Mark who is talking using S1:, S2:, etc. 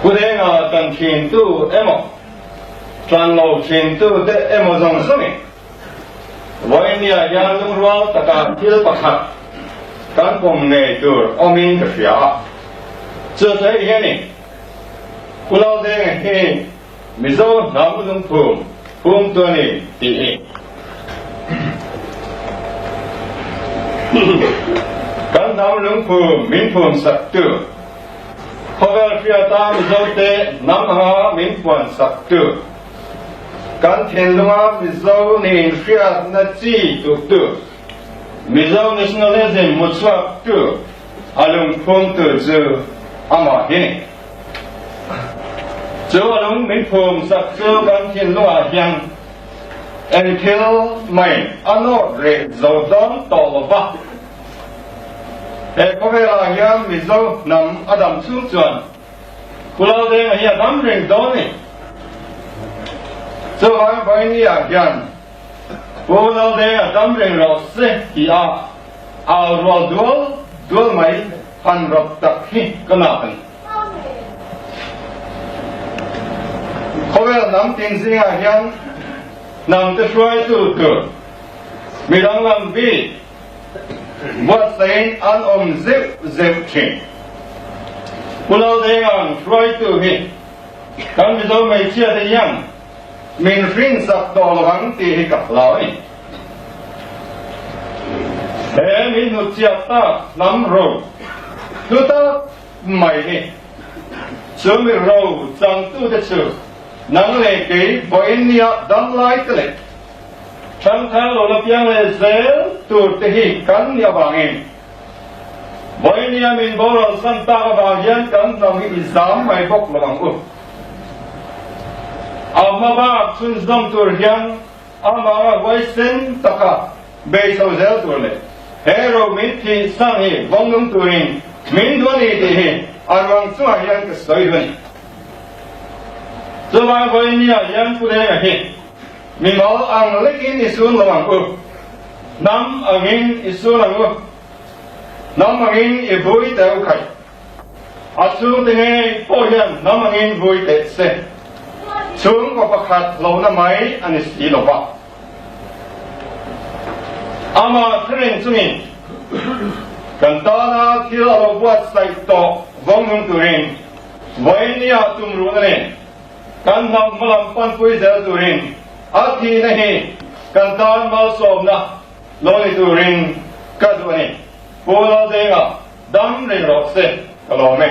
S1: 不然啊，等天都emo，转老天都的emo中生命，为你啊，杨中说大家听不看，干工内就阿明个事啊，这在一天呢，不老的嘿，没走南部中碰多呢第一，干南部中碰民碰十多。后边需要当走的南哈民管十多，干天龙啊民走呢需要那几多，民走呢是那人没错多，阿龙碰的就阿玛hin，就阿龙民碰十多干天龙啊像，until 没阿诺人走当到了吧。后边啊，像民族南阿当出转，不老的啊，像他们人多呢。这还回你啊讲，不老的啊，他们人老是第二，罗多没很弱的很个那很。后边南天星啊，像南的衰度多，没让人比。Buat sein an zip king. Pulau dengan try to hit. Kan bisa macam ada yang minfin sak tolong ti hikap lain. Minut siapa namro. Tuta mai ni. Sumi ro jang tu de su. Nang le ke boin dia dan lai kelek. Sang thang lo lapiang le zel tu tehi kan ya bangin. Boy ni amin boron san ta ka bagian kan nang izam mai bok lo bang u. Amma ba sun zam tur hian amma wai sen taka be so zel tur le. Hero min thi sang hi bong turin min doni tehi arwang chua hian ka soi doni. Zuma boy ni ya hian pu le hi. Mình bảo ăn lấy cái isun là bằng ư, nắm ăn in isun là ư, nắm ăn in vui teo khai, xuống từ ngày phổ hiện nắm ăn in vui tệ xe, xuống có bậc hạt lâu năm mấy anh xí lâu ba, ama kering sungin, cần ta na thiếu lâu buat say to vong nung turin, với nia tum ruang này, cần nằm malam pan pui zel turin. Ati nahi kantan mal som na loni turin kadwani pola denga dam ring rok se kalome